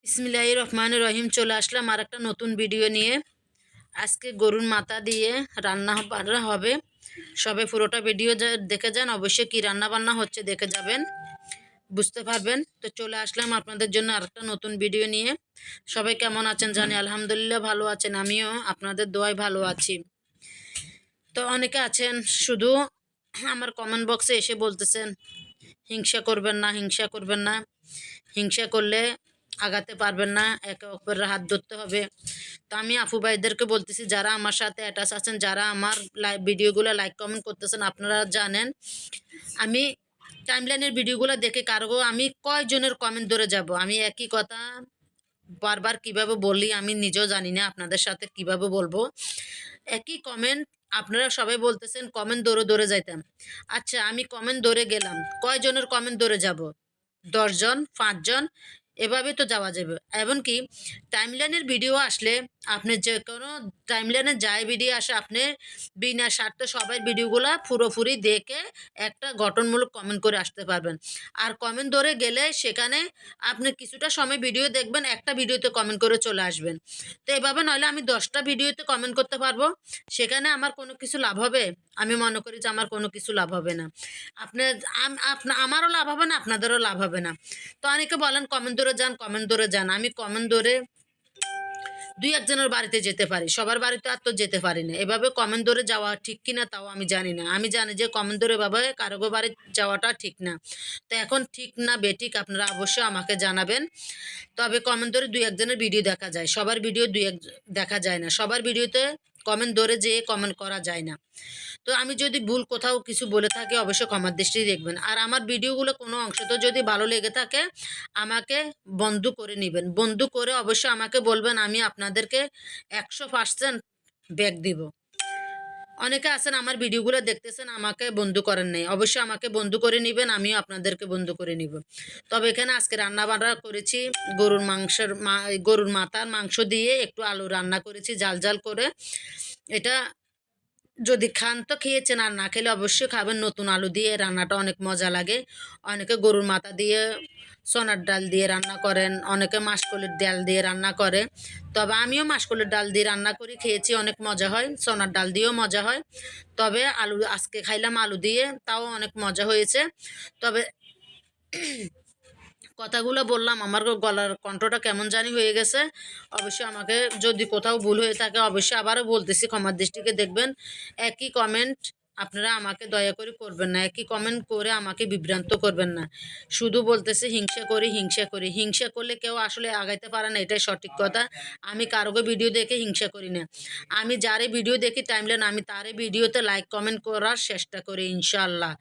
বিসমিল্লাহির রহমানির রহিম। চলে আসলাম আর একটা নতুন ভিডিও নিয়ে। আজকে গরুর মাথা দিয়ে রান্না বান্না হবে। সবে পুরোটা ভিডিও দেখে যান, অবশ্যই কি রান্না বান্না হচ্ছে দেখে যাবেন, বুঝতে পারবেন। তো চলে আসলাম আপনাদের জন্য আর একটা নতুন ভিডিও নিয়ে। সবাই কেমন আছেন জানি, আলহামদুলিল্লাহ ভালো আছেন, আমিও আপনাদের দোয়ায় ভালো আছি। তো অনেকে আছেন শুধু আমার কমেন্ট বক্সে এসে বলতেছেন হিংসা করবেন না, হিংসা করবেন না, হিংসা করলে আগাতে পারবেন না, একে অপরের হাত ধরতে হবে। তো আমি আপু ভাইদেরকে বলতেছি, যারা আমার সাথে অ্যাটাচ আছেন, যারা আমার ভিডিওগুলো লাইক কমেন্ট করতেছেন, আপনারা জানেন আমি টাইমলাইনের ভিডিওগুলো দেখে কারো আমি কয়জনের কমেন্ট ধরে যাব। আমি একই কথা বারবার কিভাবে বলি আমি নিজেও জানি না, আপনাদের সাথে কিভাবে বলবো। একই কমেন্ট আপনারা সবাই বলতেছেন কমেন্ট ধরে ধরে যাইতাম। আচ্ছা, আমি কমেন্ট ধরে গেলাম, কয়জনের কমেন্ট ধরে যাব? 10 জন, 5 জন, এভাবে তো যাওয়া যাবে। এমনকি টাইমলাইনের ভিডিও আসলে আপনি যে কোনো টাইমলাইনে যাই ভিডিও আসে, আপনি বিনা স্বার্থে সবাই ভিডিওগুলো পুরোপুরি দেখে একটা গঠনমূলক কমেন্ট করে আসতে পারবেন। আর কমেন্ট ধরে গেলে সেখানে আপনি কিছুটা সময় ভিডিও দেখবেন, একটা ভিডিওতে কমেন্ট করে চলে আসবেন। তো এভাবে নইলে আমি 10টা ভিডিওতে কমেন্ট করতে পারবো, সেখানে আমার কোনো কিছু লাভ হবে? আমি মনে করি যে আমার কোনো কিছু লাভ হবে না। আপনার আমারও লাভ হবে না, আপনাদেরও লাভ হবে না। তো অনেকে বলেন কমেন্ট ধরে যান, কমেন্ট ধরে যান। আমি কমেন্ট ধরে 2-1 জনের বাড়িতে যেতে পারি, সবার বাড়িতে আর তো যেতে পারি না। এভাবে কমেন্ট ধরে যাওয়া ঠিক কিনা তাও আমি জানি না। আমি জানি যে কমেন্ট ধরে এভাবে কারো বাড়ি যাওয়াটা ঠিক না। তো এখন ঠিক না বেঠিক আপনারা অবশ্যই আমাকে জানাবেন। তবে কমেন্ট ধরে 2-1 জনের ভিডিও দেখা যায়, সবার ভিডিও 2-1 দেখা যায় না। সবার ভিডিওতে কমেন্ট ধরে যেয়ে কমেন্ট করা যায় না। তো আমি যদি ভুল কোথাও কিছু বলে থাকি, অবশ্যই ক্ষমার দৃষ্টি দেখবেন। আর আমার ভিডিওগুলো কোনো অংশ তো যদি ভালো লেগে থাকে, আমাকে বন্ধু করে নেবেন। বন্ধু করে অবশ্যই আমাকে বলবেন, আমি আপনাদেরকে 100% ব্যাক দিব। অনেকে আছেন আমার ভিডিওগুলো দেখতেছেন, আমাকে বন্ধু করেন নাই, অবশ্যই আমাকে বন্ধু করে নেবেন, আমিও আপনাদেরকে বন্ধু করে নিব। তবে এখানে আজকে রান্না বান্না করেছি গরুর মাথার মাংস দিয়ে একটু আলু রান্না করেছি জাল জাল করে। এটা যদি খান তো খেয়েছেন, আর না খেলে অবশ্যই খাবেন। নতুন আলু দিয়ে রান্নাটা অনেক মজা লাগে। অনেকে গরুর মাথা দিয়ে সোনার ডাল দিয়ে রান্না করেন, অনেকে মাসকলির ডাল দিয়ে রান্না করে। তবে আমিও মাসকলির ডাল দিয়ে রান্না করি, খেয়েছি, অনেক মজা হয়। সোনার ডাল দিয়েও মজা হয়। তবে আলু আজকে খাইলাম আলু দিয়ে, তাও অনেক মজা হয়েছে। তবে কথাগুলো বললাম, আমার গলার কণ্ঠটা কেমন জানি হয়ে গেছে। অবশ্যই আমাকে যদি কোথাও ভুল হয়ে থাকে, অবশ্যই আবারও বলতেছি ক্ষমার দৃষ্টিকে দেখবেন। একই কমেন্ট আপনারা আমাকে দয়া করে করবেন না, একই কমেন্ট করে আমাকে বিভ্রান্ত করবেন না। শুধু বলতেছে হিংসা করি, হিংসা করি। হিংসা করলে কেউ আসলে আগাইতে পারে না, এটাই সঠিক কথা। আমি কারোকে ভিডিও দেখে হিংসা করি না। আমি যারে ভিডিও দেখি টাইমলাইন, আমি তারে ভিডিওতে লাইক কমেন্ট করার চেষ্টা করি ইনশাআল্লাহ।